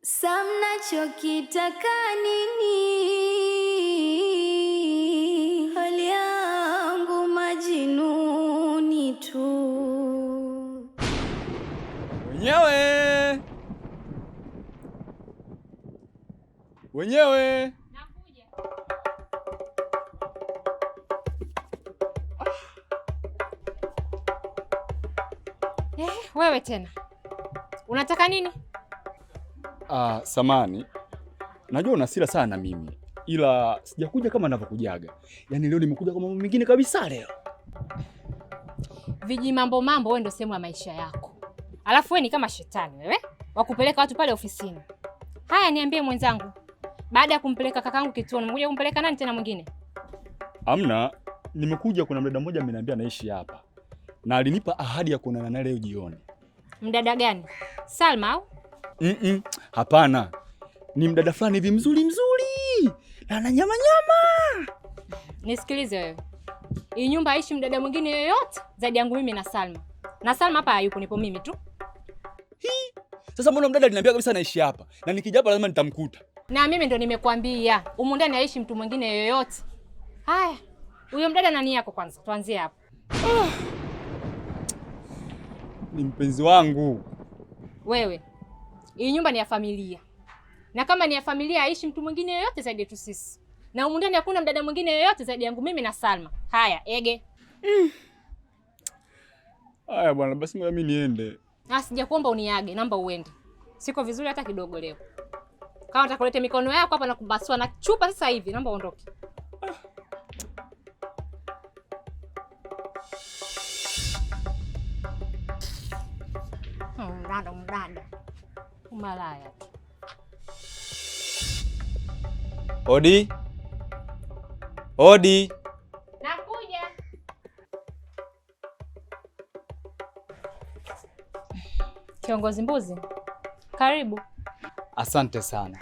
Samna chokitaka nini? Hali yangu majinuni tu. Wenyewe nakuja. Wewe tena unataka nini? Samani, najua una hasira sana na mimi, ila sijakuja kama ninavyokujaga. Yaani leo nimekuja kwa mambo mengine kabisa leo. Viji mambo wewe ndio sehemu ya maisha yako. Alafu wewe ni kama shetani wewe, wakupeleka watu pale ofisini. Haya, niambie mwenzangu, baada ya kumpeleka kakangu kituoni, umekuja kumpeleka nani tena mwingine? Amna, nimekuja kuna mdada mmoja ameniambia anaishi hapa. Na alinipa ahadi ya kuonana naye leo jioni. Mdada gani? Salma au? Hapana. Ni mdada fulani hivi mzuri na ana nyama. Nisikilize wewe. Hii nyumba haishi mdada mwingine yoyote zaidi yangu mimi na Salma. Na Salma hapa hayupo, nipo mimi tu. Sasa mbona mdada aliniambia kabisa anaishi hapa? Na nikija hapa lazima nitamkuta. Na mimi ndo nimekuambia, humu ndani haishi mtu mwingine yoyote. Haya, huyo mdada nani yako kwanza? Tuanzie hapo. Ni mpenzi wangu. Wewe, hii nyumba ni ya familia. Na kama ni ya familia haishi mtu mwingine yoyote zaidi yetu sisi. Na humu ndani hakuna mdada mwingine yoyote zaidi yangu mimi na Salma. Haya, ege. Haya bwana, basi ngoja mimi niende. Sijakuomba uniage, naomba uende. Siko vizuri hata kidogo leo. Kama utakuleta mikono yako hapa na kubasua na chupa sasa hivi, naomba uondoke. Mdada. Umalaya tu. Odi. Nakuja. Kiongozi Mbuzi, karibu. Asante sana.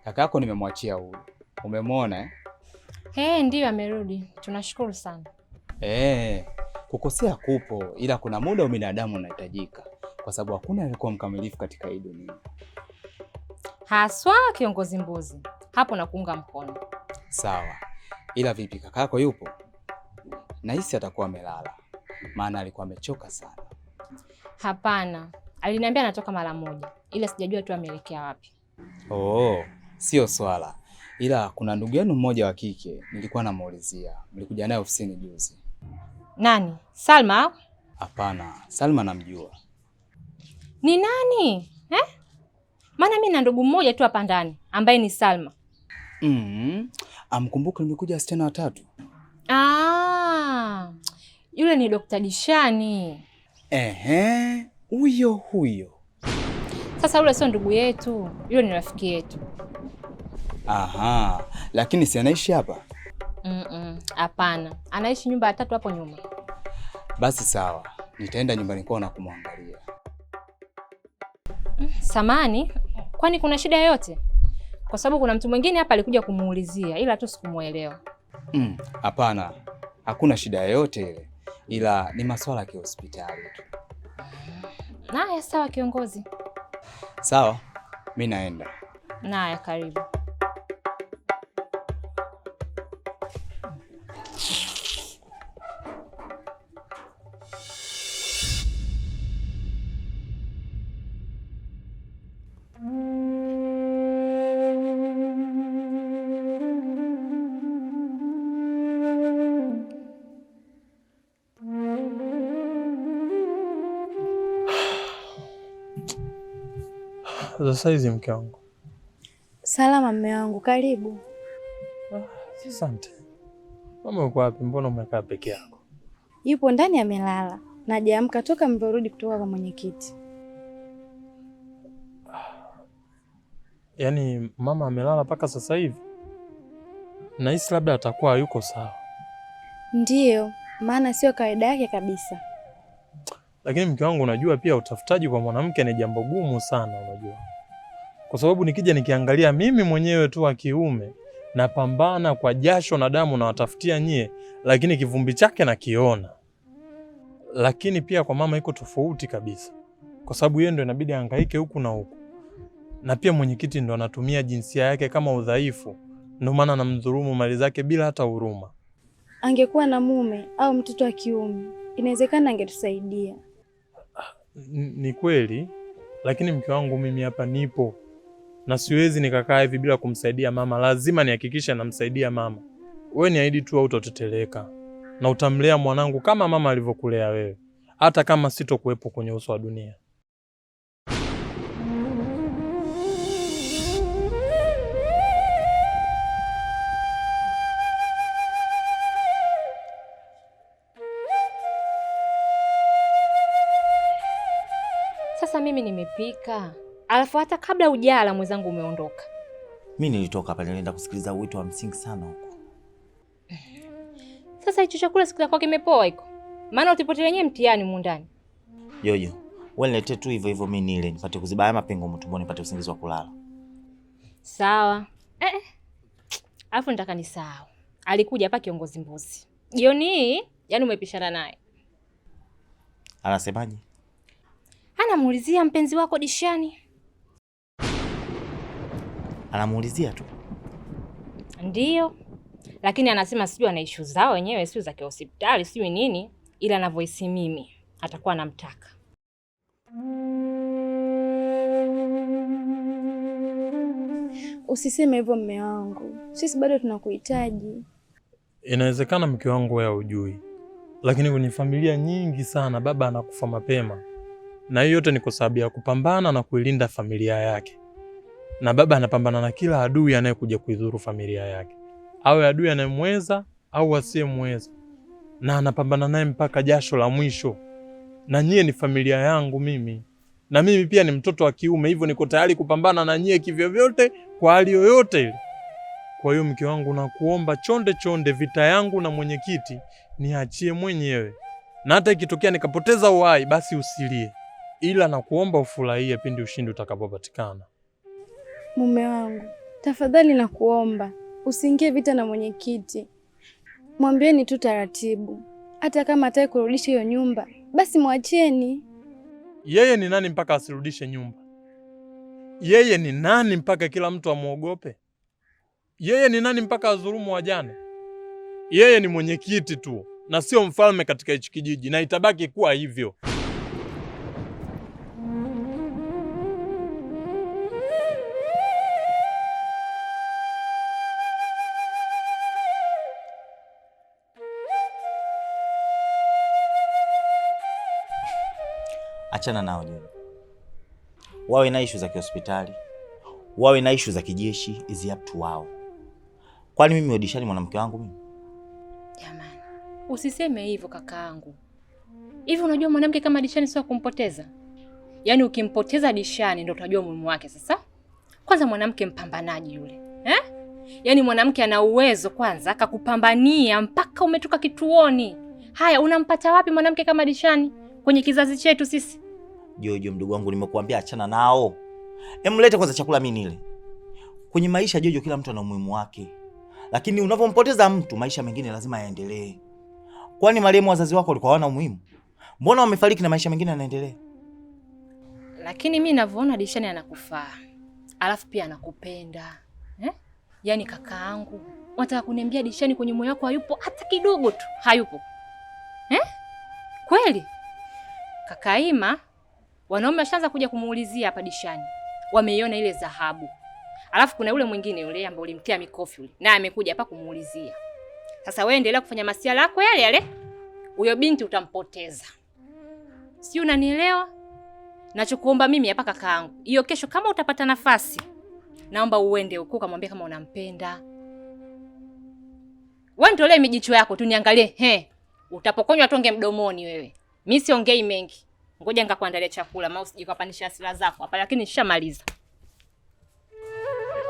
Kaka yako nimemwachia huyu. Umemwona eh? Ndiyo amerudi. Tunashukuru sana. Kukosea kupo, ila kuna muda wa binadamu unahitajika, kwa sababu hakuna aliyekuwa mkamilifu katika hii dunia. Haswa kiongozi Mbuzi. Hapo nakuunga mkono. Sawa. Ila vipi kaka yako yupo? Nahisi atakuwa amelala, maana alikuwa amechoka sana. Hapana. Aliniambia anatoka mara moja, ila sijajua tu ameelekea wapi. Sio swala. Ila kuna ndugu yenu mmoja wa kike nilikuwa namuulizia. Mlikuja naye ofisini juzi. Nani? Salma au? Hapana, Salma namjua. Ni nani? Maana mimi na ndugu mmoja tu hapa ndani ambaye ni Salma. Amkumbuka nimekuja wasichana watatu. Yule ni Dr. Dishani. Huyo. Sasa yule sio ndugu yetu, yule ni rafiki yetu. Lakini si anaishi hapa? Hapana, anaishi nyumba ya 3 hapo nyuma. Basi sawa, nitaenda nyumbani kwao na kumwangalia. Samani, kwani kuna shida yoyote? Kwa sababu kuna mtu mwingine hapa alikuja kumuulizia, ila tu sikumuelewa. Hapana, hakuna shida yoyote ile, ila ni masuala ya hospitali tu. Naya, sawa kiongozi. Sawa, mimi naenda. Naya, karibu. Sasa hizi mke wangu. Salama mme wangu, karibu. Asante. Mama uko wapi? Mbona umekaa peke yako? Yupo ndani amelala. Najaamka toka mliporudi kutoka kwa mwenyekiti. Yaani mama amelala mpaka sasa hivi? Nahisi labda atakuwa hayuko sawa. Ndiyo, maana sio kawaida yake kabisa. Lakini mke wangu, unajua pia utafutaji kwa mwanamke ni jambo gumu sana, unajua. Kwa sababu nikija nikiangalia mimi mwenyewe tu wa kiume napambana kwa jasho na damu na watafutia nyie, lakini kivumbi chake nakiona. Lakini pia kwa mama iko tofauti kabisa. Kwa sababu yeye ndo inabidi ahangaike huku na huku. na pia mwenyekiti ndo anatumia jinsia yake kama udhaifu, ndio maana anamdhulumu mali zake bila hata huruma. Angekuwa na mume au mtoto wa kiume, inawezekana angetusaidia. Ni kweli, lakini mke wangu mimi hapa nipo na siwezi nikakaa hivi bila kumsaidia mama. Lazima nihakikishe namsaidia mama. Wewe niahidi tu hautoteteleka na utamlea mwanangu kama mama alivyokulea wewe, hata kama sitokuwepo kwenye uso wa dunia. Sasa mimi nimepika, alafu hata kabla hujala mwenzangu umeondoka. Mimi nilitoka pale nilienda kusikiliza wito wa msingi sana huko. Sasa hicho chakula sikitakuwa kimepoa iko. Maana utipotelea yenyewe mtihani humu ndani. Jojo, wewe niletee tu hivyo hivyo mimi nile nipate kuzibaya mapengo mtumboni nipate usingizi wa kulala. Sawa. Alafu nataka nisahau. Alikuja hapa kiongozi Mbuzi. Jioni hii, yani umepishana naye. Anasemaje? Anamuulizia mpenzi wako Dishani. Anamuulizia tu. Ndiyo. Lakini anasema sijui ana issue zao wenyewe, sio za hospitali, sio nini, ila anavyohisi mimi atakuwa anamtaka. Usiseme hivyo mume wangu. Sisi bado tunakuhitaji. Inawezekana mke wangu wewe hujui, lakini kwenye familia nyingi sana baba anakufa mapema. Na hiyo yote ni kwa sababu ya kupambana na kuilinda familia yake. Na baba anapambana na kila adui anayekuja kuidhuru familia yake. Awe adui anayemweza au asiyemweza. Na anapambana naye mpaka jasho la mwisho. Na nyie ni familia yangu mimi. Na mimi pia ni mtoto wa kiume, hivyo niko tayari kupambana na nyie kivyovyote kwa hali yoyote ile. Kwa hiyo mke wangu nakuomba chonde chonde vita yangu na mwenyekiti niachie mwenyewe. Na hata ikitokea nikapoteza uhai basi usilie. Ila nakuomba ufurahie pindi ushindi utakapopatikana. Mume wangu, tafadhali nakuomba, usiingie vita na mwenyekiti. Mwambieni tu taratibu. Hata kama hataki kurudisha hiyo nyumba, basi mwacheni. Yeye ni nani mpaka asirudishe nyumba? Yeye ni nani mpaka kila mtu amuogope? Yeye ni nani mpaka adhulumu wajane? Yeye ni mwenyekiti tu na sio mfalme katika hichi kijiji, na itabaki kuwa hivyo. Achana nao Jojo. Wawe na issue za kihospitali, wawe na issue za kijeshi, is up to wao. Kwani mimi Odishani mwanamke wangu mimi? Jamani, usiseme hivyo kakaangu. Hivi unajua mwanamke kama Dishani sio kumpoteza? Yaani ukimpoteza Dishani ndio utajua umuhimu wake sasa. Kwanza mwanamke mpambanaji yule. Yaani mwanamke ana uwezo kwanza akakupambania mpaka umetoka kituoni. Haya, unampata wapi mwanamke kama Dishani kwenye kizazi chetu sisi? Jojo mdogo wangu, nimekuambia achana nao. Emlete kwanza chakula mimi nile. Kwenye maisha Jojo, kila mtu ana umuhimu wake. Lakini unapompoteza mtu, maisha mengine lazima yaendelee. Kwani marehemu wazazi wako walikuwa hawana umuhimu? Mbona wamefariki na maisha mengine yanaendelea? Lakini mimi ninavyoona Dishani anakufaa. Alafu pia anakupenda. Yaani kakaangu, unataka kuniambia Dishani kwenye moyo wako hayupo hata kidogo tu? Hayupo. Kweli? Kakaima, wanaume washaanza kuja kumuulizia hapa Dishani. Wameiona ile dhahabu. Alafu kuna yule mwingine yule ambaye ulimtia mikofi yule. Naye amekuja hapa kumuulizia. Sasa wewe endelea kufanya masiala yako yale yale. Huyo binti utampoteza. Si unanielewa? Nachokuomba mimi hapa kakaangu, hiyo kesho kama utapata nafasi, naomba uende huko kamwambie kama unampenda. Wewe nitolee mijicho yako tu niangalie, utapokonywa tonge mdomoni wewe. Mimi siongei mengi. Ngoja ngakuandalia chakula, maana usijikapanisha hasira zako hapa, lakini nishamaliza.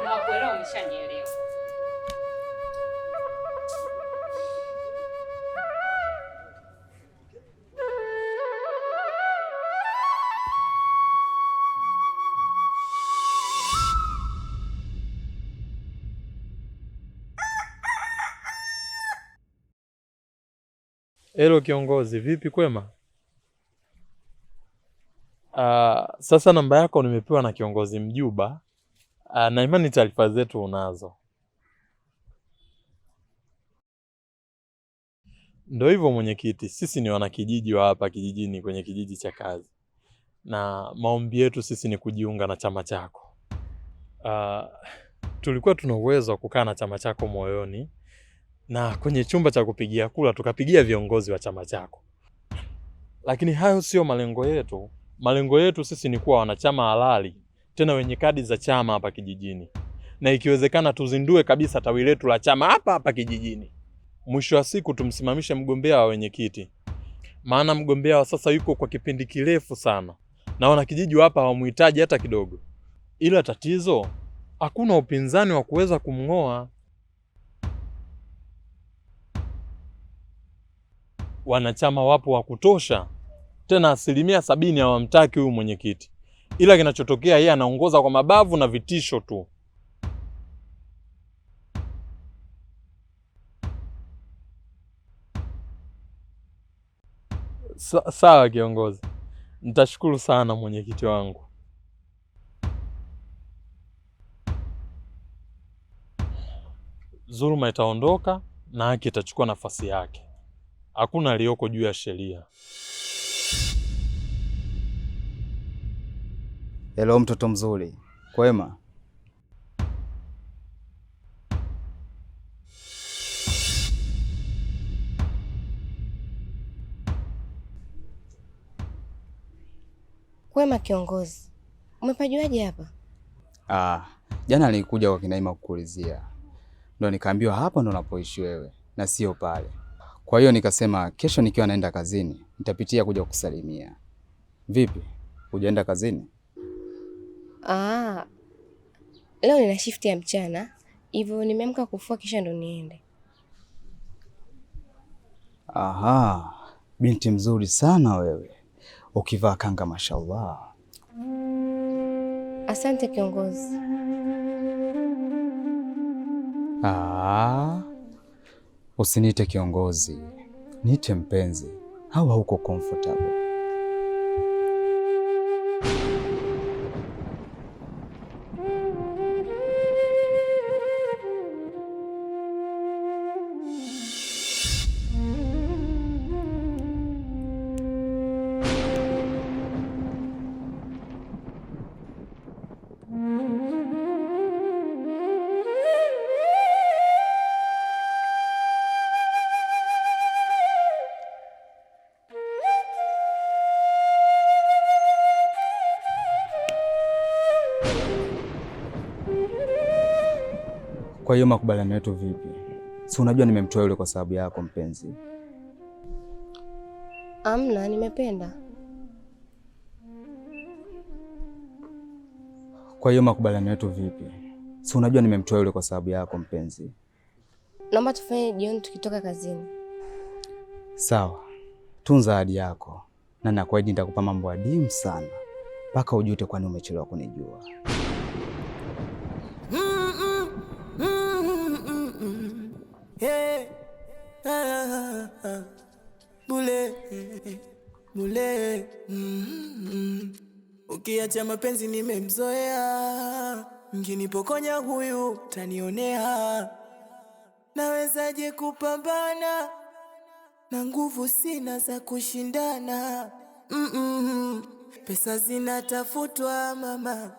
Kama kuelewa umeshanielewa. Hello kiongozi, vipi kwema? Sasa namba yako nimepewa na kiongozi Mjuba. Na imani taarifa zetu unazo. Ndio hivyo mwenyekiti, sisi ni wanakijiji wa hapa kijijini kwenye kijiji cha kazi. Na maombi yetu sisi ni kujiunga na chama chako. Tulikuwa tuna uwezo wa kukaa na chama chako moyoni na kwenye chumba cha kupigia kura tukapigia viongozi wa chama chako. Lakini hayo sio malengo yetu. Malengo yetu sisi ni kuwa wanachama halali, tena wenye kadi za chama hapa kijijini. Na ikiwezekana tuzindue kabisa tawi letu la chama hapa kijijini. Mwisho wa siku tumsimamishe mgombea wa wenyekiti. Maana mgombea wa sasa yuko kwa kipindi kirefu sana. Na wanakijiji hapa hawamhitaji hata kidogo. Ila tatizo, hakuna upinzani wa kuweza kumng'oa. Wanachama wapo wa kutosha. Tena 70% hawamtaki huyu mwenyekiti. Ila kinachotokea yeye anaongoza kwa mabavu na vitisho tu. Sawa kiongozi. Nitashukuru sana mwenyekiti wangu. Dhuluma itaondoka na haki itachukua nafasi yake. Hakuna aliyoko juu ya sheria. Hello mtoto mzuri. Kwema? Kwema kiongozi. Umepajuaje hapa? Jana nilikuja kwa Kinaima kukuulizia. Ndio nikaambiwa hapa ndo unapoishi wewe na sio pale. Kwa hiyo nikasema kesho nikiwa naenda kazini nitapitia kuja kukusalimia. Vipi? Hujaenda kazini? Leo nina shift ya mchana, hivyo nimeamka kufua kisha ndo niende. Aha, binti mzuri sana wewe. Ukivaa kanga mashallah. Asante kiongozi. Usiniite kiongozi. Niite mpenzi. Au hauko comfortable? Kwa hiyo makubaliano yetu vipi? Si unajua nimemtoa yule kwa sababu yako mpenzi. Amna, nimependa. Kwa hiyo makubaliano yetu vipi? Si unajua nimemtoa yule kwa sababu yako mpenzi. Naomba tufanye jioni tukitoka kazini. Sawa. Tunza ahadi yako. Na nakuahidi nitakupa mambo adimu sana. Mpaka ujute kwani umechelewa kunijua. Bule ukiacha mapenzi nimemzoea, mkinipokonya huyu tanionea. Nawezaje kupambana na nguvu sina za kushindana? Pesa zinatafutwa mama,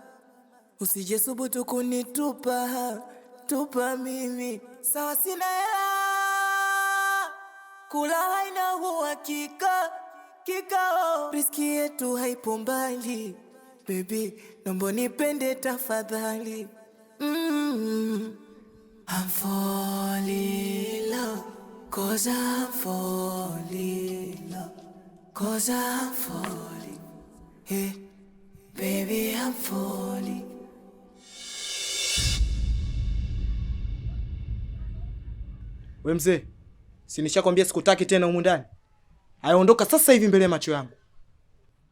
usije subutu kunitupa tupa mimi. Sawa sina hela, kula haina uhakika, kikao riski yetu haipo mbali. Baby, naomba nipende tafadhali. I'm falling in love, 'cause I'm falling in love, 'cause I'm falling. Hey, baby, I'm falling. We mzee, si nishakwambia sikutaki tena humu ndani? Aondoka sasa hivi mbele ya macho yangu.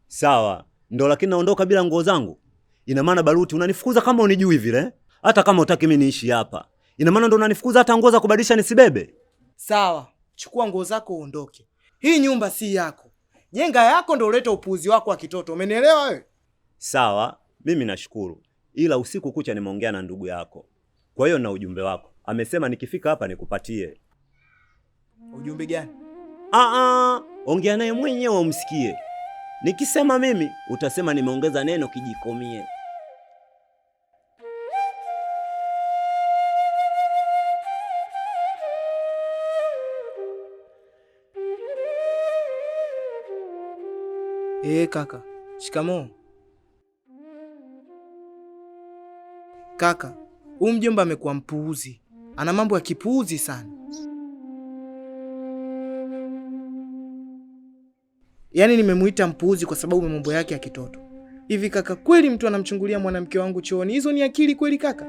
Sawa, ndo lakini naondoka bila nguo zangu. Ina maana Baruti unanifukuza kama unijui vile? Hata kama utaki mimi niishi hapa. Ina maana ndo unanifukuza hata nguo za kubadilisha nisibebe? Sawa, chukua nguo zako uondoke. Hii nyumba si yako. Jenga yako ndio ulete upuuzi wako wa kitoto. Umenielewa wewe? Sawa, mimi nashukuru. Ila usiku kucha nimeongea na ndugu yako. Kwa hiyo na ujumbe wako. Amesema nikifika hapa nikupatie. Ujumbe gani? Ongea naye mwenyewe umsikie. Nikisema mimi utasema nimeongeza neno kijikomie. Kaka. Shikamoo. Kaka, huyu mjomba amekuwa mpuuzi. Ana mambo ya kipuuzi sana. Yaani nimemuita mpuuzi kwa sababu ya mambo yake ya kitoto. Hivi kaka, kweli mtu anamchungulia mwanamke wangu chooni? Hizo ni akili kweli kaka?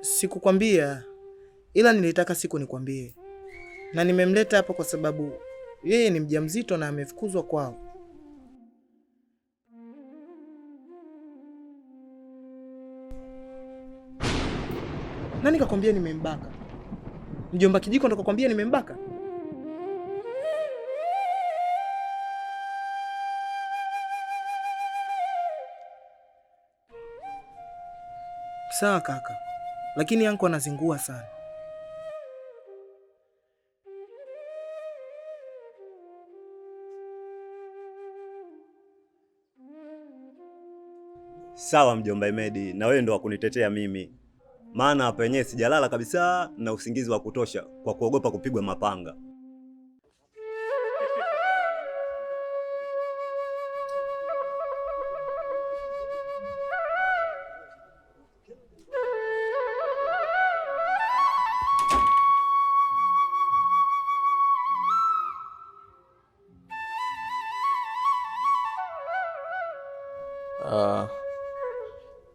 Sikukwambia, ila nilitaka siku nikwambie. Na nimemleta hapa kwa sababu yeye ni mjamzito na amefukuzwa kwao. Nani kakwambia nimembaka? Mjomba Kijiko ndo kakwambia nimembaka? Sawa kaka, lakini anko anazingua sana. Sawa mjomba Imedi, na wewe ndo wakunitetea mimi. Maana hapa yenyewe sijalala kabisa na usingizi wa kutosha kwa kuogopa kupigwa mapanga.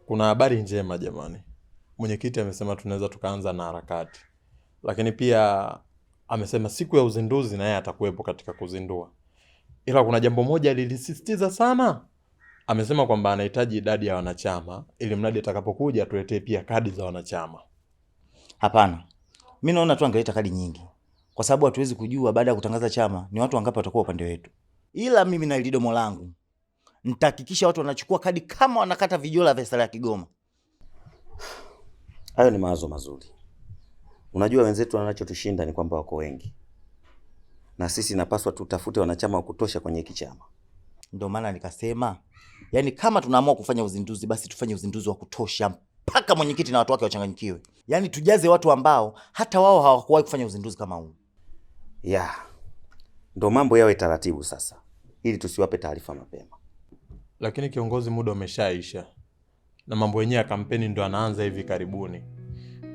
Kuna habari njema jamani. Mwenyekiti amesema tunaweza tukaanza na harakati. Lakini pia amesema siku ya uzinduzi na yeye atakuwepo katika kuzindua. Ila kuna jambo moja alilisisitiza sana. Amesema kwamba anahitaji idadi ya wanachama ili mradi atakapokuja tuletee pia kadi za wanachama. Hapana. Mimi naona tu angeleta kadi nyingi. Kwa sababu hatuwezi kujua baada ya kutangaza chama ni watu wangapi watakuwa upande wetu. Ila mimi na lidomo langu nitahakikisha watu wanachukua kadi kama wanakata vijola vya sala ya Kigoma. Hayo ni mawazo mazuri. Unajua wenzetu wanachotushinda ni kwamba wako wengi. Na sisi napaswa tutafute wanachama wa kutosha kwenye hiki chama. Ndio maana nikasema, yani kama tunaamua kufanya uzinduzi basi tufanye uzinduzi wa kutosha mpaka mwenyekiti na watu wake wachanganyikiwe. Yani tujaze watu ambao hata wao hawakuwahi kufanya uzinduzi kama huu. Ndio mambo yawe taratibu sasa, ili tusiwape taarifa mapema. Lakini kiongozi, muda umeshaisha. Na mambo yenyewe ya kampeni ndo anaanza hivi karibuni.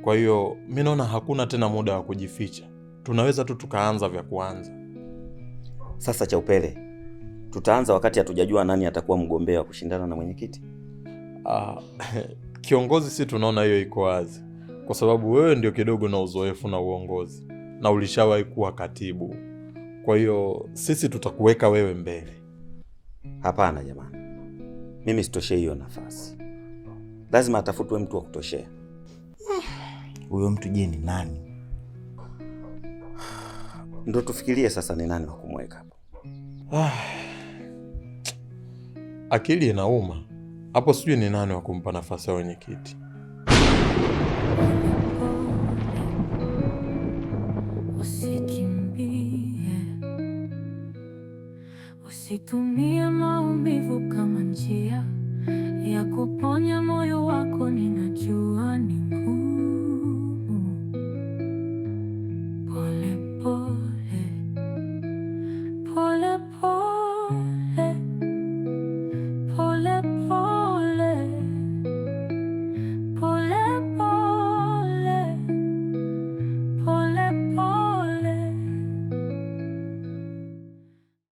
Kwa hiyo mimi naona hakuna tena muda wa kujificha. Tunaweza tu tukaanza vya kuanza. Sasa Chaupele, tutaanza wakati hatujajua nani atakuwa mgombea wa kushindana na mwenyekiti? Kiongozi, si tunaona hiyo iko wazi. Kwa sababu wewe ndio kidogo na uzoefu na uongozi. Na ulishawahi kuwa katibu. Kwa hiyo sisi tutakuweka wewe mbele. Hapana jamani. Mimi sitoshe hiyo nafasi. Lazima atafutwe mtu wa kutoshea. Huyo mtu je ni nani? Ndio tufikirie sasa ni nani wa kumweka hapo. Akili inauma. Hapo sijui ni nani wa kumpa nafasi ya mwenyekiti. Usitumie maumivu kama njia ya kuponya moyo wako, ninajua